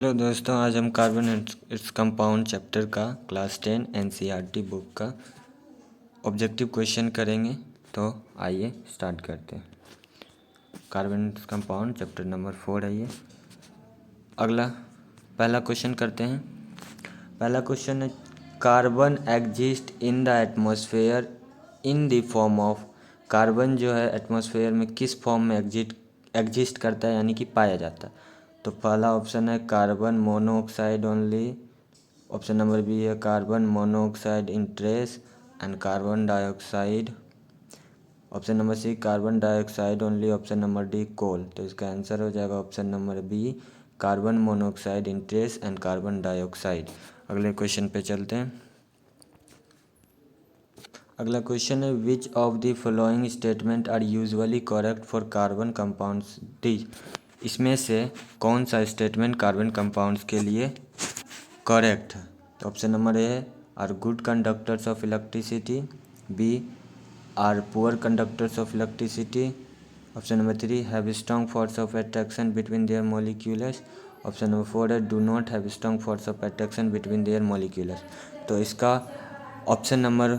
Hello दोस्तों, आज हम carbon and its compound chapter का क्लास 10 एनसीईआरटी बुक का ऑब्जेक्टिव क्वेश्चन करेंगे। तो आइए स्टार्ट करते हैं। Carbon and compound chapter number 4 है ये। पहला क्वेश्चन करते हैं। पहला क्वेश्चन है, carbon exist in the atmosphere in the form of. Carbon जो है एटमॉस्फेयर में किस फॉर्म में एग्जिस्ट करता है, यानी कि पाया जाता है। तो पहला ऑप्शन है carbon monoxide only. Option number B है carbon monoxide in trace and carbon dioxide. Option number C carbon dioxide only. Option number D coal. तो इसका आंसर हो जाएगा option number B, carbon monoxide in trace and carbon dioxide. अगले question पे चलते हैं। अगला क्वेश्चन है, which of the following statement are usually correct for carbon compounds D. इसमें से कौन सा स्टेटमेंट कार्बन कंपाउंड्स के लिए करेक्ट है। तो option number A are good conductors of electricity, B are poor conductors of electricity. Option number 3 have strong force of attraction between their molecules. Option number 4 है do not have strong force of attraction between their molecules. तो इसका option number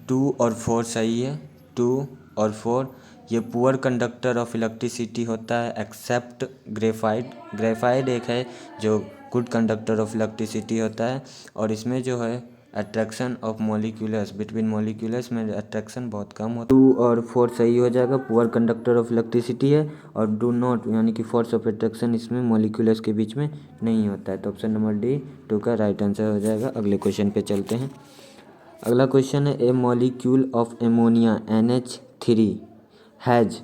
2 और 4 सही है। 2 और 4 ये poor conductor of electricity होता है एक्सेप्ट ग्रेफाइट। ग्रेफाइट एक है जो गुड कंडक्टर ऑफ इलेक्ट्रिसिटी होता है, और इसमें जो है attraction of molecules between molecules में अट्रैक्शन बहुत कम होता है। 2 और 4 सही हो जाएगा। पुअर कंडक्टर ऑफ इलेक्ट्रिसिटी है, और डू नॉट यानी कि फोर्स ऑफ अट्रैक्शन इसमें मॉलिक्यूलस के बीच में नहीं होता है। तो ऑप्शन नंबर डी 2 का राइट आंसर हो जाएगा। अगले क्वेश्चन पे चलते हैं। अगला क्वेश्चन है, A molecule of ammonia NH3 has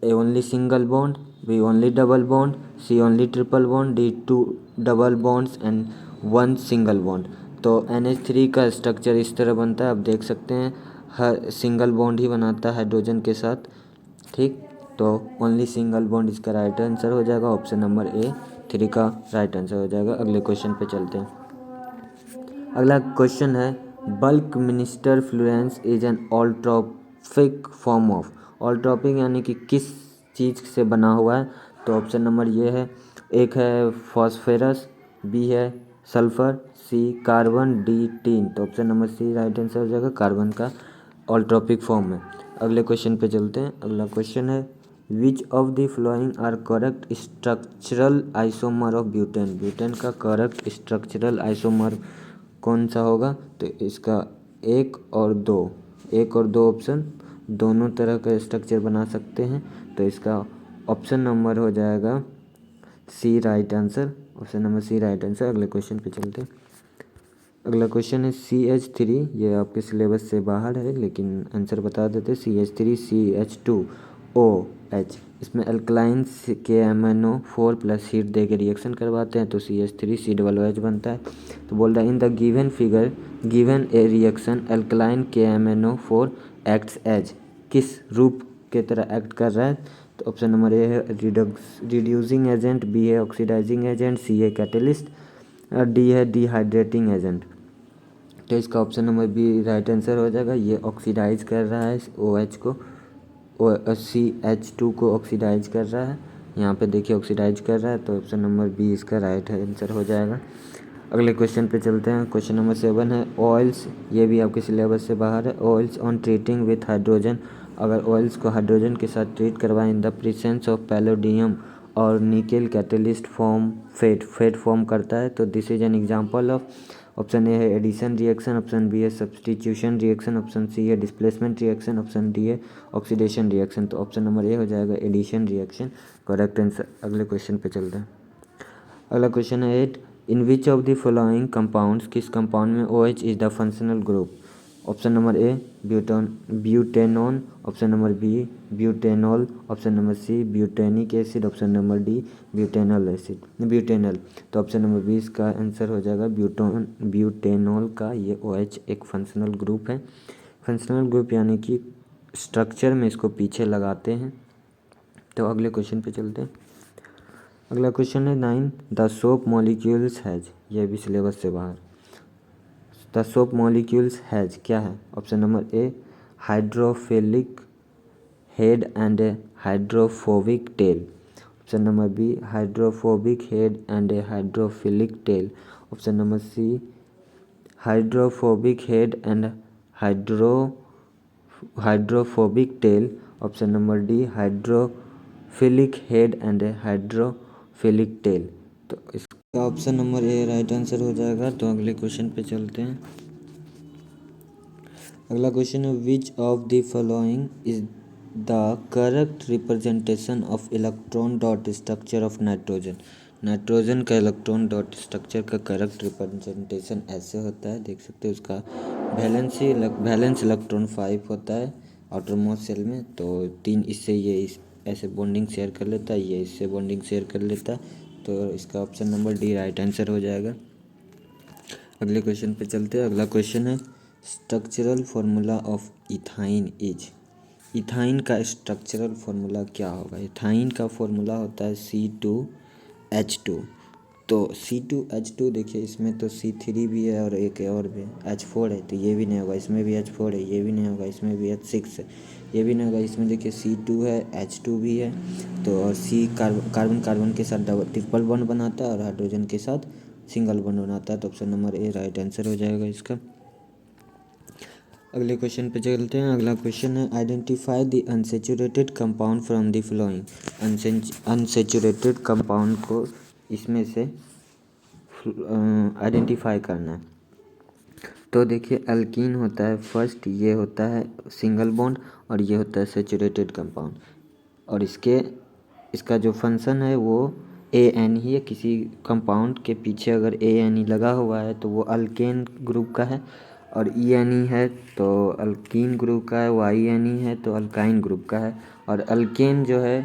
A only single bond, B only double bond, C only triple bond, D 2 double bonds and 1 single bond. तो NH3 का स्ट्रक्चर इस तरह बनता है, आप देख सकते हैं हर सिंगल बॉन्ड ही बनाता है हाइड्रोजन के साथ। ठीक, तो ओनली सिंगल बॉन्ड इसका राइट आंसर हो जाएगा। ऑप्शन नंबर ए 3 का राइट आंसर हो जाएगा। अगले क्वेश्चन पे चलते हैं। अगला क्वेश्चन है, buckminsterfullerene is an allotropic form of. Allotropic यानी कि किस चीज़ से बना हुआ है। तो ऑप्शन नंबर ये है, एक है फॉस्फेरस, बी है sulphur, C carbon, D tin. तो option number C right answer हो जाएगा, कार्बन का ऑल्ट्रोपिक फॉर्म है। अगले क्वेश्चन पे चलते हैं। अगला क्वेश्चन है, which of the following are correct structural isomer of butane. Butane का करेक्ट स्ट्रक्चरल आइसोमर कौन सा होगा। तो इसका 1 और 2 ऑप्शन दोनों तरह का स्ट्रक्चर बना सकते हैं। तो इसका ऑप्शन नंबर हो जाएगा C right answer. Option number C right answer. अगले क्वेश्चन पे चलते हैं। अगला क्वेश्चन है, CH3। ये आपके सिलेबस से बाहर है लेकिन आंसर बता देते। CH3 CH2OH, इसमें अल्कलाइन KMnO4 प्लस हीट दे के रिएक्शन करवाते हैं तो CH3 COOH बनता है। तो बोल रहा है, in the given figure given a reaction alkaline KMnO4 acts as. किस रूप के तरह एक्ट कर रहा है। तो ऑप्शन नंबर ए है रिड्यूसिंग एजेंट, बी है ऑक्सीडाइजिंग एजेंट, सी है कैटलिस्ट, और डी है डिहाइड्रेटिंग एजेंट। तो इसका option number B right answer हो जाएगा। ये ऑक्सीडाइज कर रहा है OH को, CH2 को ऑक्सीडाइज कर रहा है। यहाँ पे देखिए ऑक्सीडाइज कर रहा है, तो ऑप्शन नंबर बी इसका राइट आंसर हो जाएगा। अगले क्वेश्चन पे चलते हैं। क्वेश्चन नंबर 7 है, ऑयल्स। ये भी आपके सिलेबस से बाहर है। Oils on treating with hydrogen. अगर ऑयल्स को हाइड्रोजन के साथ ट्रीट करवाएं in the presence of palladium और nickel catalyst form fat form करता है। तो this is an example of. Option A है एडिशन रिएक्शन, ऑप्शन बी है सब्सटीट्यूशन रिएक्शन, ऑप्शन सी है डिस्प्लेसमेंट रिएक्शन, ऑप्शन डी है ऑक्सीडेशन रिएक्शन। तो option number A हो जाएगा एडिशन रिएक्शन, करेक्ट आंसर। अगले क्वेश्चन पे चलते हैं। अगला क्वेश्चन है 8, in which of the following compounds, किस कंपाउंड में OH is the functional group. Option number A butanone, option number B butanol, option number C butanoic acid, option number D butanal. तो option number B इसका answer हो जाएगा butanol का ये OH एक functional group है। Functional group यानी कि स्ट्रक्चर में इसको पीछे लगाते हैं। तो अगले क्वेश्चन पे चलते हैं। अगला क्वेश्चन है 9, द सोप मॉलिक्यूल्स हैज। यह भी सिलेबस से बाहर। द सोप मॉलिक्यूल्स हैज क्या है। Option number A hydrophilic head and a hydrophobic tail. Option number B hydrophobic head and a hydrophilic tail. Option number C hydrophobic head and hydrophobic tail. Option number D hydrophilic head and hydrophilic tail. तो इसका option number A right answer हो जाएगा। तो अगले question पे चलते हैं। अगला क्वेश्चन है which of the following is the correct representation of electron dot structure of nitrogen. Nitrogen का इलेक्ट्रॉन डॉट स्ट्रक्चर का करेक्ट रिप्रेजेंटेशन ऐसे होता है, देख सकते हैं। उसका वैलेंस इलेक्ट्रॉन 5 होता है आउटर मोस्ट शेल में। तो 3 इससे ये ऐसे बॉन्डिंग शेयर कर लेता है, ये इससे बॉन्डिंग शेयर कर लेता है। तो इसका option number D right answer हो जाएगा। अगले क्वेश्चन पे चलते हैं। अगला क्वेश्चन है structural formula of ethyne is. Ethyne का स्ट्रक्चरल फार्मूला क्या होगा? इथाइन का फार्मूला होता है C2H2। तो C2H2 देखिए, इसमें तो C3 भी है और एक और भी H4 है। तो ये भी नहीं होगा, इसमें भी H4 है, ये भी नहीं होगा, इसमें भी H6 है, ये भी नहीं होगा। इसमें देखिए C2 है, H2 भी है। तो और C कार्बन के साथ ट्रिपल बॉन्ड बनाता है और हाइड्रोजन के साथ सिंगल बॉन्ड बनाता है। तो option number A right answer हो जाएगा इसका। अगले क्वेश्चन पे चलते हैं। अगला क्वेश्चन है identify the unsaturated compound from the flowing. Unsaturated compound को इसमें से आइडेंटिफाई करना है। तो देखिए अल्कीन होता है फर्स्ट, ये होता है सिंगल बॉन्ड और ये होता है सेचुरेटेड कंपाउंड। और इसका जो फंक्शन है वो AN ही है। किसी कंपाउंड के पीछे अगर AN लगा हुआ है तो वो अल्केन ग्रुप का है, और ENE है तो अल्कीन ग्रुप का है, YNE है तो अल्काइन ग्रुप का है। और अल्केन जो है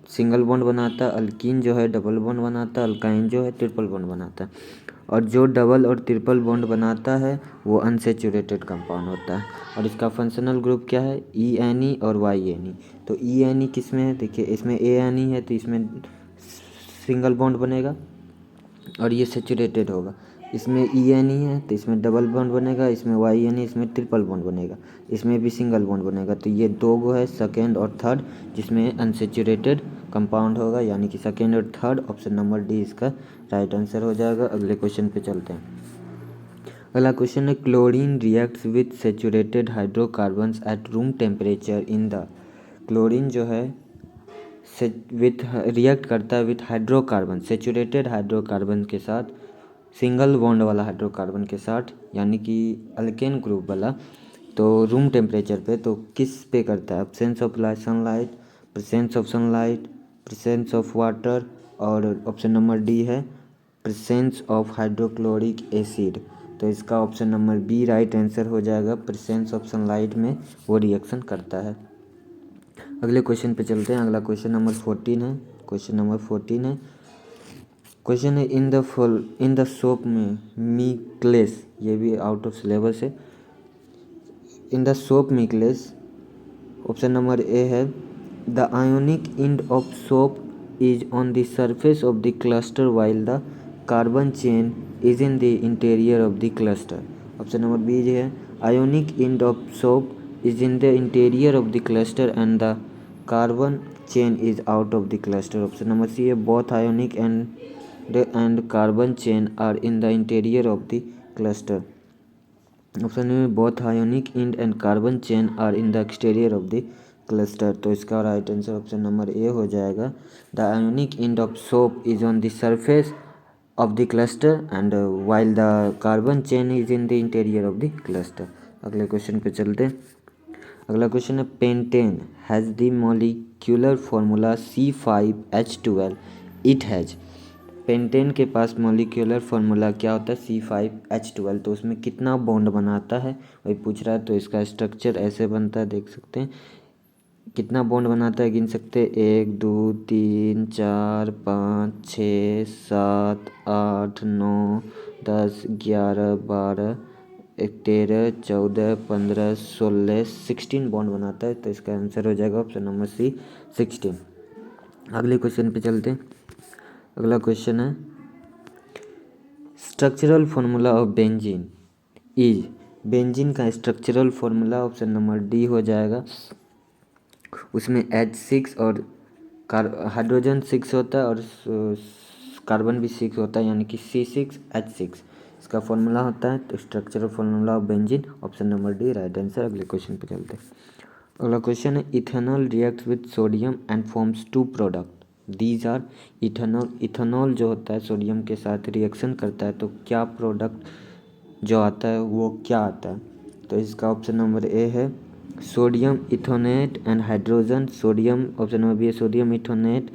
सिंगल बॉन्ड बनाता है, अल्कीन जो है डबल बॉन्ड बनाता है, अल्काइन जो है ट्रिपल बॉन्ड बनाता है। और जो डबल और ट्रिपल बॉन्ड बनाता है वो अनसेचुरेटेड कंपाउंड होता है। और इसका फंक्शनल ग्रुप क्या है? ENE और YNE। तो ENE किस में है? देखिए इसमें ANE है तो इसमें सिंगल बॉन्ड बनेगा और ये सेचुरेटेड होगा। इसमें ENE है तो इसमें डबल बॉन्ड बनेगा, इसमें YNE इसमें ट्रिपल बॉन्ड बनेगा, इसमें भी सिंगल बॉन्ड बनेगा। तो ये दो गो है सेकेंड और थर्ड जिसमें अनसेचुरेटेड कंपाउंड होगा, यानी कि सेकेंड और थर्ड। ऑप्शन नंबर डी इसका राइट आंसर हो जाएगा। अगले क्वेश्चन पे चलते हैं। अगला क्वेश्चन है chlorine reacts with saturated hydrocarbons at room temperature in the. Chlorine जो है रिएक्ट करता है विथ हाइड्रोकार्बन, सेचुरेटेड हाइड्रोकार्बन के साथ, सिंगल बॉन्ड वाला हाइड्रोकार्बन के साथ, यानी कि अल्केन ग्रुप वाला। तो रूम टेम्परेचर पे तो किस पे करता है? Absence of sunlight, presence of sunlight, presence of water, और ऑप्शन नंबर डी है प्रेजेंस ऑफ हाइड्रोक्लोरिक एसिड। तो इसका option number B right answer हो जाएगा। प्रेजेंस ऑफ सनलाइट में वो रिएक्शन करता है। अगले क्वेश्चन पे चलते हैं। अगला क्वेश्चन नंबर 14 है। क्वेश्चन है इन द सोप में मिक्लेस, ये भी आउट ऑफ सिलेबस है। In the soap micelles, option number A है the ionic end of soap is on the surface of the cluster while the carbon chain is in the interior of the cluster. Option number B है ionic end of soap is in the interior of the cluster and the carbon chain is out of the cluster. Option number C है both ionic and carbon chain are in the interior of the cluster. Option में both ionic and carbon chain are in the exterior of the cluster। तो इसका right answer option number A हो जाएगा। The ionic end of soap is on the surface of the cluster and while the carbon chain is in the interior of the cluster। अगले question पे चलते हैं। अगला question है pentane has the molecular formula C5H12 it has. Pentane के पास molecular formula क्या होता है? C5H12। तो उसमें कितना बॉन्ड बनाता है वही पूछ रहा है। तो इसका स्ट्रक्चर ऐसे बनता है, देख सकते हैं। कितना बॉन्ड बनाता है गिन सकते हैं, 1 2 3 4 5 6 7 8 9 10 11 12 13 14 15 16 16 बॉन्ड बनाता है। तो इसका आंसर हो जाएगा ऑप्शन नंबर सी 16। अगले क्वेश्चन पे चलते हैं। अगला क्वेश्चन है structural formula of benzene is. Benzene का structural formula option number D हो जाएगा। उसमें H6 और हाइड्रोजन 6 होता है और कार्बन भी 6 होता है, यानी कि C6H6 इसका फॉर्मूला होता है। तो structural formula of benzene, option number D right answer. अगले क्वेश्चन पे चलते हैं। अगला क्वेश्चन है ethanol reacts with sodium and forms two product, these are. Ethanol, ethanol जो होता है सोडियम के साथ रिएक्शन करता है, तो क्या प्रोडक्ट जो आता है वो क्या आता है? तो इसका ऑप्शन नंबर ए है sodium ethanoate and hydrogen. Sodium, option number B है sodium ethanoate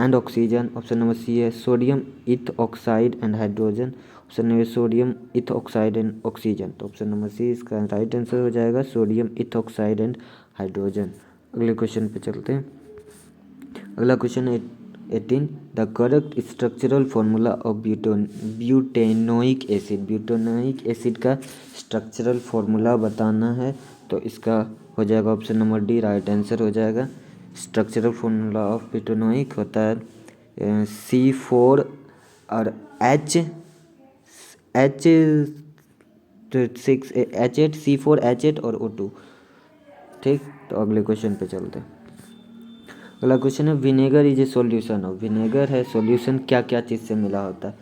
and oxygen. Option number C है sodium ethoxide and hydrogen. Option number sodium ethoxide and oxygen. तो ऑप्शन नंबर सी इसका right answer हो जाएगा, sodium ethoxide and hydrogen. अगले question पे चलते हैं। अगला क्वेश्चन है 18, the correct structural formula of butanoic acid. Butanoic acid का स्ट्रक्चरल फॉर्मूला बताना है, तो इसका हो जाएगा option number D right answer हो जाएगा। स्ट्रक्चरल फॉर्मूला ऑफ ब्यूटेनोइक होता है C4 और H6 C4H8 और O2। ठीक, तो अगले क्वेश्चन पे चलते हैं। अगला क्वेश्चन है vinegar is a solution of. Vinegar है सॉल्यूशन क्या क्या चीज़ से मिला होता है?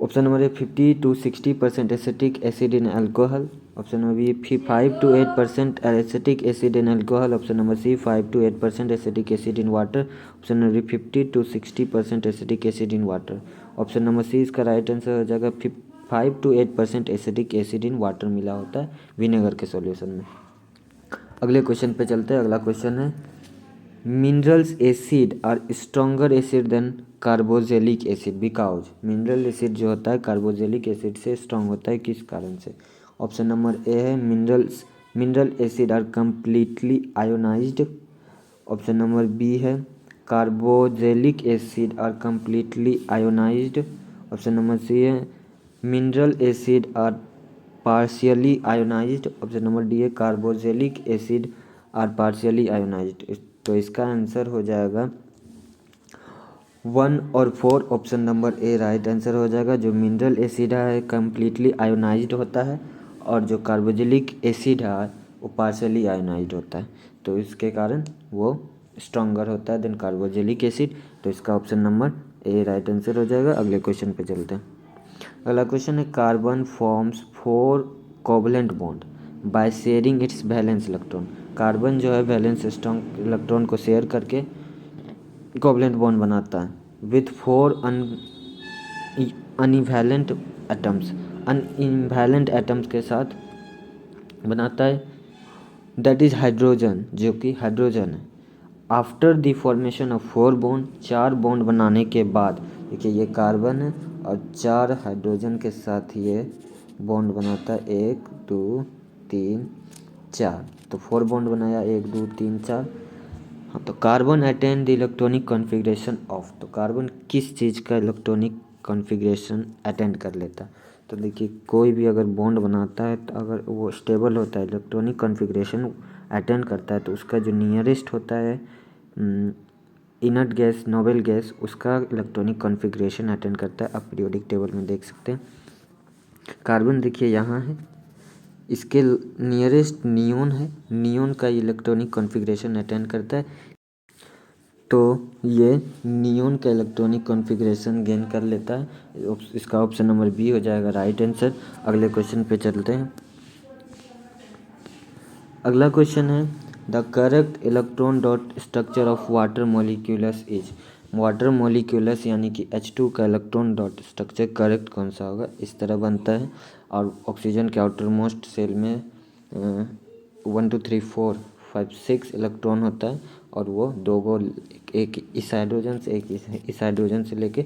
Option number A 50 to 60% acetic acid in alcohol. Option number B 5 to 8% acetic acid in alcohol. Option number C 5 to 8% acetic acid in water. Option number B 50 to 60% acetic acid in water. Option number C इसका right answer हो जाएगा 5 to 8% acetic acid in water मिला होता है vinegar के solution में। अगले question पे चलते हैं। अगला क्वेश्चन है minerals acid are stronger acid than carboxylic acid because. Mineral acid जो होता है कार्बोजेलिक एसिड से स्ट्रॉन्ग होता है, किस कारण से? ऑप्शन नंबर ए है mineral acid are completely ionised. Option number B है carboxylic acid are completely ionised. Option number C है mineral acid are partially ionised. Option number D है carboxylic acid are partially ionised. तो इसका answer हो जाएगा 1 और 4। Option number A right answer हो जाएगा। जो मिनरल एसिड है कम्प्लीटली आयोनाइज्ड होता है और जो कार्बोजेलिक एसिड है वो पार्शियली आयोनाइज्ड होता है, तो इसके कारण वो स्ट्रॉन्गर होता है देन कार्बोजेलिक एसिड। तो इसका option number A right answer हो जाएगा। अगले क्वेश्चन पे चलते हैं। अगला क्वेश्चन है carbon forms 4 covalent bond by sharing it's valence electron. Carbon जो है वैलेंस इलेक्ट्रॉन को शेयर करके कोवलेंट बॉन्ड बनाता है विथ 4 अनइवैलेंट एटम्स। अनइवैलेंट एटम्स के साथ बनाता है, दैट इज हाइड्रोजन, जो कि हाइड्रोजन है। After the formation of 4 bond, 4 bond बनाने के बाद, देखिए ये कार्बन है और 4 हाइड्रोजन के साथ ये बॉन्ड बनाता है 1 2 3 4। तो 4 बॉन्ड बनाया 1 2 3 4। हाँ, तो carbon attend the electronic configuration of. तो कार्बन किस चीज़ का इलेक्ट्रॉनिक कॉन्फ़िगरेशन अटेंड कर लेता है? तो देखिए कोई भी अगर बॉन्ड बनाता है तो अगर वो स्टेबल होता है, इलेक्ट्रॉनिक कॉन्फ़िगरेशन अटेंड करता है, तो उसका जो नियरेस्ट होता है इनर्ट गैस, नोबल गैस, उसका इलेक्ट्रॉनिक कॉन्फ़िगरेशन अटेंड करता है। आप पीरियोडिक टेबल में देख सकते हैं। कार्बन देखिए यहाँ है, इसके नियरेस्ट नियोन है, नियोन का इलेक्ट्रॉनिक कॉन्फ़िगरेशन अटेंड करता है, तो ये नियोन का इलेक्ट्रॉनिक कॉन्फ़िगरेशन गेन कर लेता है। इसका ऑप्शन नंबर बी हो जाएगा राइट आंसर। अगले क्वेश्चन पे चलते हैं। अगला क्वेश्चन है the correct electron dot structure of water molecules is. Water molecules यानी कि H2 का इलेक्ट्रॉन डॉट स्ट्रक्चर करेक्ट कौन सा होगा? इस तरह बनता है और ऑक्सीजन के आउटर मोस्ट सेल में 1 2 3 4 5 6 इलेक्ट्रॉन होता है और वो दो गो, एक इस हाइड्रोजन से एक इस हाइड्रोजन से लेके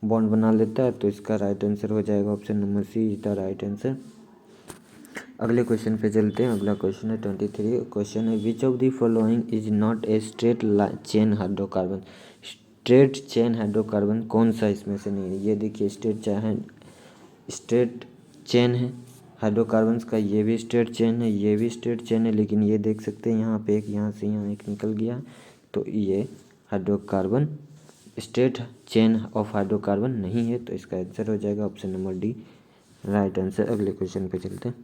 बॉन्ड बना लेता है। तो इसका राइट आंसर हो जाएगा option number C is the right answer. अगले क्वेश्चन पे चलते हैं। अगला क्वेश्चन है 23। क्वेश्चन है which of the following is not a straight chain hydrocarbon. Straight chain hydrocarbon कौन सा इसमें से नहीं है? ये देखिए स्ट्रेट चेन है हाइड्रोकार्बन्स का, ये भी स्ट्रेट चेन है, ये भी स्ट्रेट चेन है, लेकिन ये देख सकते हैं यहाँ पे एक, यहाँ से यहाँ एक निकल गया है, तो ये hydrocarbon straight chain of hydrocarbon नहीं है। तो इसका आंसर हो जाएगा option number D right answer. अगले क्वेश्चन पे चलते हैं।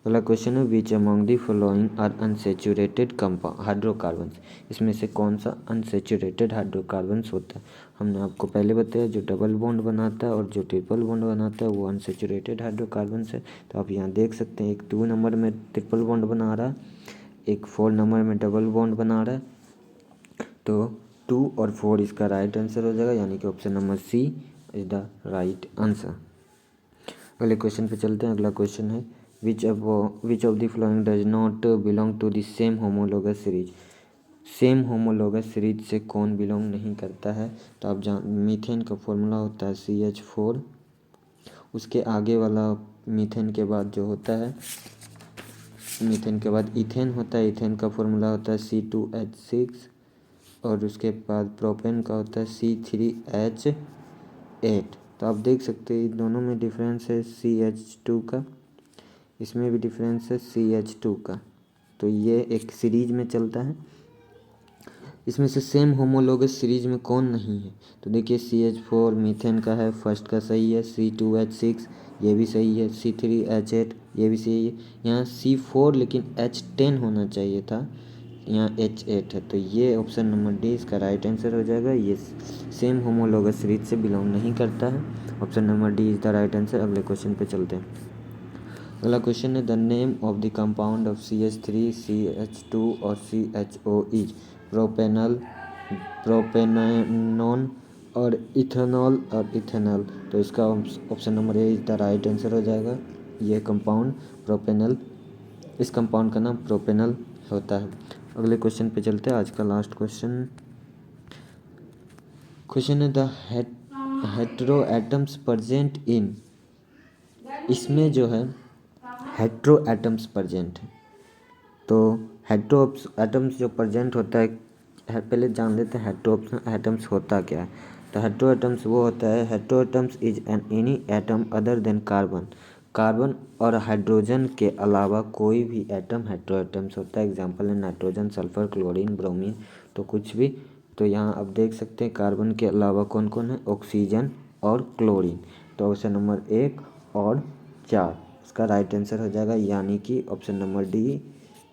अगला क्वेश्चन है which among the following are unsaturated compound hydrocarbons. इसमें से कौन सा अनसेचुरेटेड हाइड्रोकार्बन्स होता है। हमने आपको पहले बताया जो डबल बॉन्ड बनाता है और जो ट्रिपल बॉन्ड बनाता है वो अनसेचुरेटेड हाइड्रोकार्बन्स है। तो आप यहाँ देख सकते हैं एक 2 नंबर में ट्रिपल बॉन्ड बना रहा है, एक 4 नंबर में डबल बॉन्ड बना रहा है। तो 2 और 4 इसका राइट आंसर हो जाएगा, यानी कि option number C is the right answer. अगले क्वेश्चन पे चलते हैं। अगला क्वेश्चन है which of the following does not belong to the same homologous series. Same homologous series से कौन बिलोंग नहीं करता है। तो आप मीथेन का फॉर्मूला होता है CH4, उसके आगे वाला मीथेन के बाद जो होता है, मीथेन के बाद इथेन होता है, इथेन का फॉर्मूला होता है C2H6 और उसके बाद प्रोपेन का होता है C3H8। तो आप देख सकते हैं दोनों में डिफरेंस है CH2 का, इसमें भी डिफरेंस है CH2 का। तो ये एक सीरीज में चलता है। इसमें से सेम होमोलोगस सीरीज में कौन नहीं है। तो देखिए CH4 मीथेन का है, फर्स्ट का सही है, C2H6 ये भी सही है, C3H8 ये भी सही है। यहाँ C4 लेकिन H10 होना चाहिए था, यहाँ H8 है। तो ये ऑप्शन नंबर डी इसका राइट आंसर हो जाएगा। ये सेम होमोलोगस सीरीज से बिलोंग नहीं करता है। Option number D is the right answer. अगले क्वेश्चन पे चलते हैं। अगला क्वेश्चन है the name of the compound of CH3 CH2 और CHO इज प्रोपेनल, प्रोपेनोन और इथेनॉल और इथेनॉल। तो इसका option number A is the right answer हो जाएगा। ये कंपाउंड प्रोपेनल, इस कंपाउंड का नाम प्रोपेनल होता है। अगले क्वेश्चन पे चलते हैं। आज का लास्ट क्वेश्चन है the hetero atoms present in. इसमें जो है हेटेरो एटम्स प्रेजेंट है। तो हेटेरो एटम्स जो प्रेजेंट होता है, पहले जान लेते हैं हेटेरो एटम्स होता क्या है। तो हेटेरो एटम्स वो होता है, hetero atoms is any atom other than carbon. Carbon और हाइड्रोजन के अलावा कोई भी एटम हेटेरो एटम्स होता है। एग्जांपल है नाइट्रोजन, सल्फर, क्लोरीन, ब्रोमीन, तो कुछ भी। तो यहाँ आप देख सकते हैं कार्बन के अलावा कौन कौन है, ऑक्सीजन और क्लोरीन। तो ऑप्शन नंबर 1 और 4 इसका राइट आंसर हो जाएगा, यानी कि ऑप्शन नंबर डी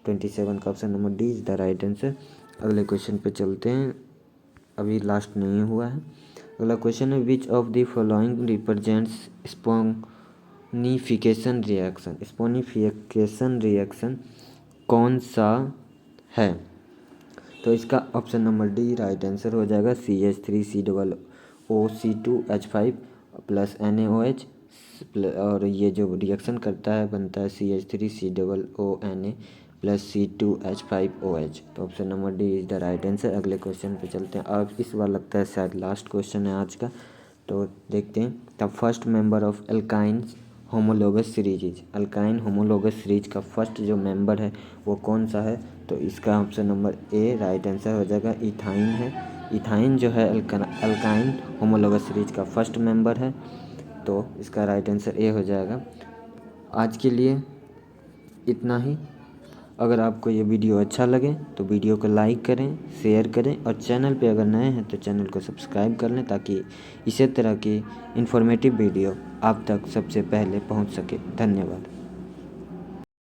27 का option number D is the right answer. अगले क्वेश्चन पे चलते हैं, अभी लास्ट नहीं हुआ है। अगला क्वेश्चन है which of the following represents saponification reaction. Saponification reaction कौन सा है। तो इसका option number D right answer हो जाएगा। CH3COO2H5 प्लस NaOH और ये जो रिएक्शन करता है बनता है CH3COONA प्लस C2H5OH। तो option number D is the right answer. अगले क्वेश्चन पे चलते हैं। अब इस बार लगता है शायद लास्ट क्वेश्चन है आज का, तो देखते हैं। The first member of alkyne homologous series. Alkyne homologous series का फर्स्ट जो मेंबर है वो कौन सा है। तो इसका option number A right answer हो जाएगा, इथाइन है। इथाइन जो है अल्काइन होमोलोगस सीरीज का फर्स्ट मेंबर है। तो इसका राइट आंसर ए हो जाएगा। आज के लिए इतना ही। अगर आपको ये वीडियो अच्छा लगे तो वीडियो को लाइक करें, शेयर करें और चैनल पे अगर नए हैं तो चैनल को सब्सक्राइब कर लें, ताकि इसी तरह की इन्फॉर्मेटिव वीडियो आप तक सबसे पहले पहुंच सके। धन्यवाद।